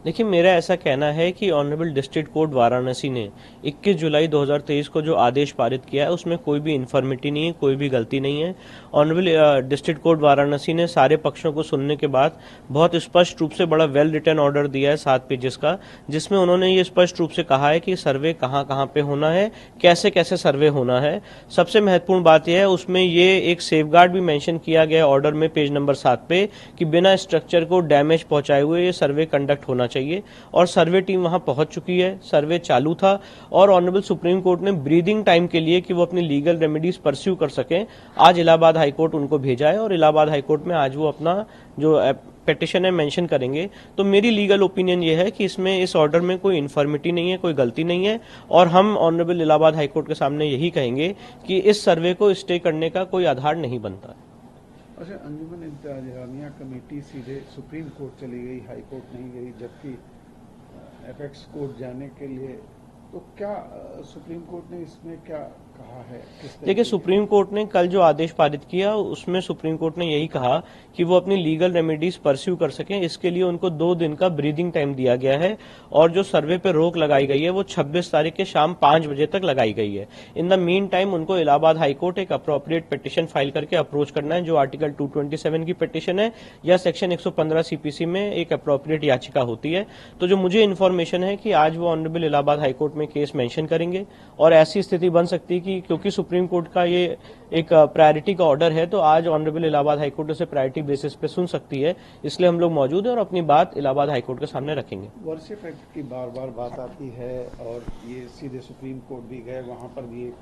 देखिए, मेरा ऐसा कहना है कि ऑनरेबल डिस्ट्रिक्ट कोर्ट वाराणसी ने 21 जुलाई 2023 को जो आदेश पारित किया है उसमें कोई भी इन्फॉर्मिटी नहीं है, कोई भी गलती नहीं है। ऑनरेबल डिस्ट्रिक्ट कोर्ट वाराणसी ने सारे पक्षों को सुनने के बाद बहुत स्पष्ट रूप से बड़ा वेल रिटन ऑर्डर दिया है 7 पेजेस का, जिसमें उन्होंने ये स्पष्ट रूप से कहा है कि सर्वे कहाँ कहाँ पे होना है, कैसे कैसे सर्वे होना है। सबसे महत्वपूर्ण बात यह है, उसमें ये एक सेफगार्ड भी मेंशन किया गया ऑर्डर में पेज नंबर 7 पे कि बिना स्ट्रक्चर को डैमेज पहुंचाए हुए ये सर्वे कंडक्ट होना चाहिए। और सर्वे टीम वहां पहुंच चुकी है, सर्वे चालू था और ऑनरेबल सुप्रीम कोर्ट ने ब्रीदिंग टाइम के लिए कि वो अपनी लीगल रेमेडीज परस्यू कर सकें, आज इलाहाबाद हाईकोर्ट उनको भेजा है और इलाहाबाद हाईकोर्ट में आज वो अपना जो पेटिशन है मेंशन करेंगे। तो मेरी लीगल ओपिनियन ये है कि इसमें इस ऑर्डर में कोई इन्फॉर्मिटी नहीं है, कोई गलती नहीं है और हम ऑनरेबल इलाहाबाद हाईकोर्ट के सामने यही कहेंगे कि इस सर्वे को स्टे करने का कोई आधार नहीं बनता है। अच्छा, अंजुमन इंतजामिया कमेटी सीधे सुप्रीम कोर्ट चली गई, हाई कोर्ट नहीं गई, जबकि एपेक्स कोर्ट जाने के लिए, तो क्या सुप्रीम कोर्ट ने इसमें क्या कहा है? देखिए, सुप्रीम कोर्ट ने कल जो आदेश पारित किया उसमें सुप्रीम कोर्ट ने यही कहा कि वो अपनी लीगल रेमेडीज परस्यू कर सकें, इसके लिए उनको 2 दिन का ब्रीदिंग टाइम दिया गया है और जो सर्वे पे रोक लगाई गई है वो 26 तारीख के शाम 5 बजे तक लगाई गई है। इन द मीन टाइम उनको इलाहाबाद हाईकोर्ट एक अप्रोप्रिएट पिटिशन फाइल करके अप्रोच करना है, जो आर्टिकल 227 की पिटिशन है या सेक्शन 115 सीपीसी में एक अप्रोप्रिएट याचिका होती है। तो जो मुझे इन्फॉर्मेशन है कि आज वो ऑनरेबल इलाहाबाद हाईकोर्ट में केस मेंशन करेंगे और ऐसी स्थिति बन सकती है कि क्योंकि सुप्रीम कोर्ट का ये एक प्रायोरिटी का ऑर्डर है तो आज ऑनरेबल इलाहाबाद हाईकोर्ट उसे प्रायोरिटी बेसिस पे सुन सकती है, इसलिए हम लोग मौजूद हैं और अपनी बात इलाहाबाद हाईकोर्ट के सामने रखेंगे। वर्शिप एक्ट की बार बार बात आती है और ये सीधे सुप्रीम कोर्ट भी गए, वहां पर भी एक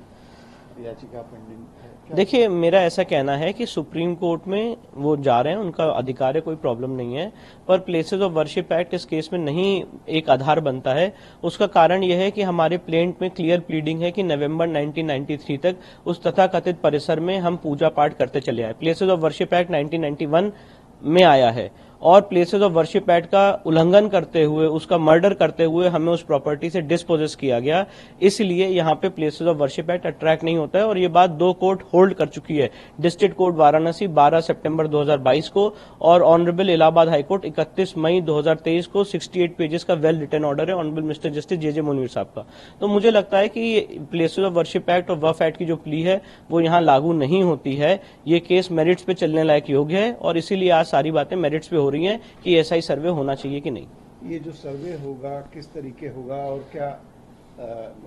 याचिका पेंडिंग है। देखिए, मेरा ऐसा कहना है कि सुप्रीम कोर्ट में वो जा रहे हैं, उनका अधिकार है, कोई प्रॉब्लम नहीं है, पर प्लेसेस ऑफ वर्शिप एक्ट इस केस में नहीं एक आधार बनता है। उसका कारण यह है कि हमारे प्लेंट में क्लियर प्लीडिंग है कि नवंबर 1993 तक उस तथाकथित परिसर में हम पूजा पाठ करते चले आए। प्लेसेस ऑफ वर्शिप एक्ट 1991 में आया है और प्लेसेस ऑफ वर्शिप एक्ट का उल्लंघन करते हुए, उसका मर्डर करते हुए हमें उस प्रॉपर्टी से डिस्पोजेस किया गया, इसलिए यहाँ पे places of worship act attract नहीं होता है। और ये बात 2 कोर्ट होल्ड कर चुकी है, डिस्ट्रिक्ट कोर्ट वाराणसी 12 सितंबर 2022 को और ऑनरेबल इलाहाबाद हाईकोर्ट 31 मई 2023 को। 68 पेजेस का वेल रिटन ऑर्डर है honourable mister justice J Munir साहब का। तो मुझे लगता है कि प्लेसेस ऑफ वर्शिप एक्ट और वक्फ एक्ट की जो प्ली है वो यहाँ लागू नहीं होती है। ये केस मेरिट्स पे चलने लायक योग्य है और इसीलिए आज सारी बातें मेरिट्स पे हो रही हैं कि ऐसा ही सर्वे होना चाहिए कि नहीं। ये जो सर्वे होगा किस तरीके होगा और क्या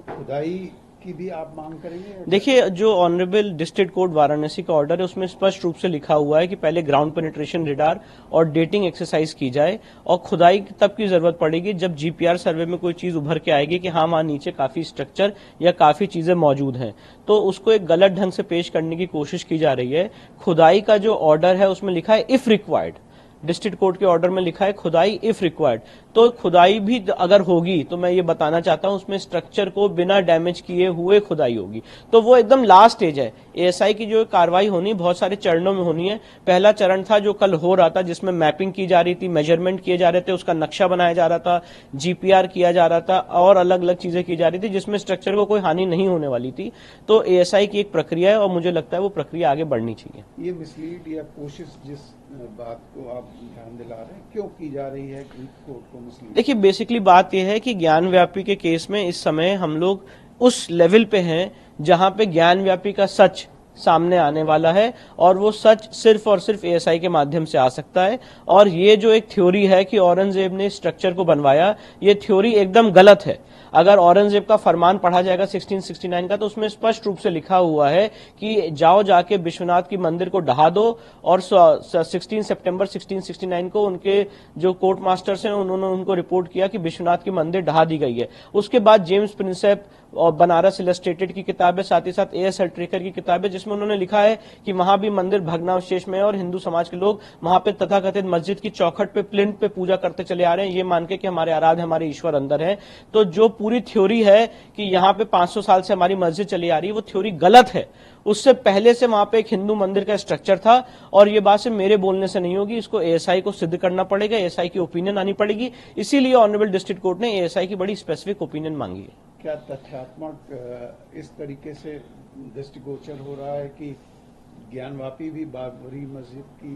खुदाई की भी आप मांग करेंगे? देखिए, जो ऑनरेबल डिस्ट्रिक्ट कोर्ट वाराणसी का ऑर्डर है उसमें स्पष्ट रूप से लिखा हुआ है कि पहले ग्राउंड पेनिट्रेशन रेडार और डेटिंग एक्सरसाइज की जाए और खुदाई तब की जरूरत पड़ेगी जब जीपीआर सर्वे में कोई चीज उभर के आएगी कि हाँ, वहां नीचे काफी स्ट्रक्चर या काफी चीजें मौजूद हैं, तो उसको एक गलत ढंग से पेश करने की कोशिश की जा रही है। खुदाई का जो ऑर्डर है उसमें लिखा है इफ रिक्वायर्ड, डिस्ट्रिक्ट कोर्ट के ऑर्डर में लिखा है खुदाई इफ रिक्वायर्ड, तो खुदाई भी अगर होगी तो मैं ये बताना चाहता हूं उसमें स्ट्रक्चर को बिना डैमेज किए हुए खुदाई होगी, तो वो एकदम लास्ट स्टेज है। एएसआई की जो कार्रवाई होनी बहुत सारे चरणों में होनी है। पहला चरण था जो कल हो रहा था जिसमें मैपिंग की जा रही थी, मेजरमेंट किए जा रहे थे, उसका नक्शा बनाया जा रहा था, जीपीआर किया जा रहा था और अलग अलग चीजें की जा रही थी जिसमें स्ट्रक्चर को कोई हानि नहीं होने वाली थी। तो एएसआई की एक प्रक्रिया है और मुझे लगता है वो प्रक्रिया आगे बढ़नी चाहिए। ये मिसलीड या कोशिश जिस बात को आप ध्यान दिला रहे हैं क्यों की जा रही है कोर्ट को मिसलीड? देखिए, बेसिकली बात यह है कि ज्ञान व्यापी के केस में इस समय हम लोग उस लेवल पे हैं जहां पे ज्ञान व्यापी का सच सामने आने वाला है और वो सच सिर्फ और सिर्फ एएसआई के माध्यम से आ सकता है। और ये जो एक थ्योरी है कि औरंगजेब ने स्ट्रक्चर को बनवाया, ये थ्योरी एकदम गलत है। अगर औरंगजेब का फरमान पढ़ा जाएगा 1669 का तो उसमें स्पष्ट रूप से लिखा हुआ है कि जाओ जाके विश्वनाथ की मंदिर को ढहा दो और 16 सितंबर 1669 को उनके जो कोर्ट मास्टर्स हैं उन्होंने उनको रिपोर्ट किया कि विश्वनाथ की मंदिर ढहा दी गई है। उसके बाद जेम्स प्रिंसेप और बनारस इलस्ट्रेटेड की किताब है, साथ ही साथ एएस हल्ट्रेकर की किताब है जिसमें उन्होंने लिखा है कि वहां भी मंदिर भग्नावशेष में है और हिंदू समाज के लोग वहां पे तथाकथित मस्जिद की चौखट पे प्लिंथ पे पूजा करते चले आ रहे हैं, ये मान के कि हमारे आराध्य हमारे ईश्वर अंदर है। तो जो पूरी थ्योरी है कि यहाँ पे 500 साल से हमारी मस्जिद चली आ रही है वो थ्योरी गलत है। उससे पहले से वहां पे एक हिंदू मंदिर का स्ट्रक्चर था और ये बात से मेरे बोलने से नहीं होगी, इसको एएसआई को सिद्ध करना पड़ेगा, एएसआई की ओपिनियन आनी पड़ेगी। इसीलिए ऑनरेबल डिस्ट्रिक्ट कोर्ट ने एएसआई की बड़ी स्पेसिफिक ओपिनियन मांगी है। क्या तथ्यात्मक इस तरीके से दृष्टिगोचर हो रहा है कि ज्ञानवापी भी बाबरी मस्जिद की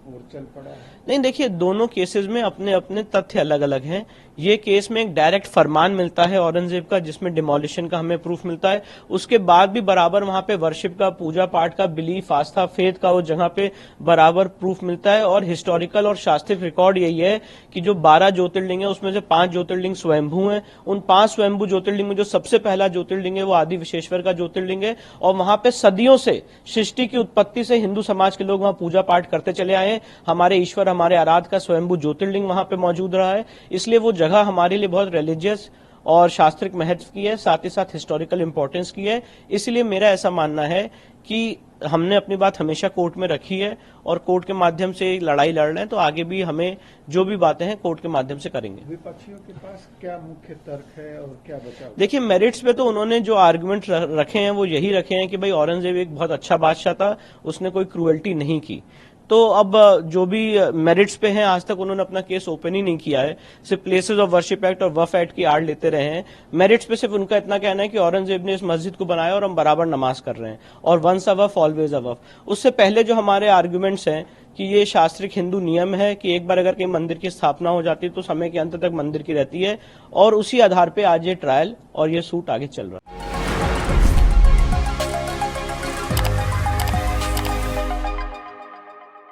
और चल पड़ा है? नहीं, देखिए, दोनों केसेस में अपने अपने तथ्य अलग अलग हैं। ये केस में एक डायरेक्ट फरमान मिलता है औरंगजेब का, जिसमें डिमोलिशन का हमें प्रूफ मिलता है। उसके बाद भी बराबर वहां पे वर्शिप का, पूजा पाठ का, बिलीफ, आस्था, फेथ का उस जगह पे बराबर प्रूफ मिलता है। और हिस्टोरिकल और शास्त्रीय रिकॉर्ड यही है कि जो 12 ज्योतिर्लिंग है उसमें से 5 ज्योतिर्लिंग स्वयंभू हैं। उन 5 स्वयंभू ज्योतिर्लिंग में जो सबसे पहला ज्योतिर्लिंग है वो आदि विश्वेश्वर का ज्योतिर्लिंग है। और वहां पे सदियों से, सृष्टि की उत्पत्ति से हिंदू समाज के लोग वहां पूजा पाठ करते चले आए हैं। हमारे ईश्वर, हमारे आराध्य का स्वयंभू ज्योतिर्लिंग वहां पे मौजूद रहा है। इसलिए वो जगह हमारे लिए बहुत रिलीजियस और शास्त्रिक महत्व की है, साथ ही साथ हिस्टोरिकल इंपॉर्टेंस की है। इसलिए मेरा ऐसा मानना है कि हमने अपनी बात हमेशा कोर्ट में रखी है और कोर्ट के माध्यम से लड़ाई लड़ रहे हैं, तो आगे भी हमें जो भी बातें हैं कोर्ट के माध्यम से करेंगे। विपक्षियों के पास क्या मुख्य तर्क है और क्या बचाव? देखिए, मेरिट्स पे तो उन्होंने जो आर्गुमेंट रखे हैं वो यही रखे हैं कि भाई औरंगजेब एक बहुत अच्छा बादशाह था, उसने कोई क्रूएल्टी नहीं की। तो अब जो भी मेरिट्स पे हैं, आज तक उन्होंने अपना केस ओपन ही नहीं किया है, सिर्फ प्लेसेस ऑफ वर्शिप एक्ट और वफ एक्ट की आड़ लेते रहे हैं। मेरिट्स पे सिर्फ उनका इतना कहना है कि औरंगजेब ने इस मस्जिद को बनाया और हम बराबर नमाज कर रहे हैं, और once a Waqf always a Waqf. उससे पहले जो हमारे आर्गुमेंट्स हैं कि ये शास्त्रिक हिंदू नियम है कि एक बार अगर कहीं मंदिर की स्थापना हो जाती है तो समय के अंत तक मंदिर की रहती है, और उसी आधार पर आज ये ट्रायल और ये सूट आगे चल रहा है।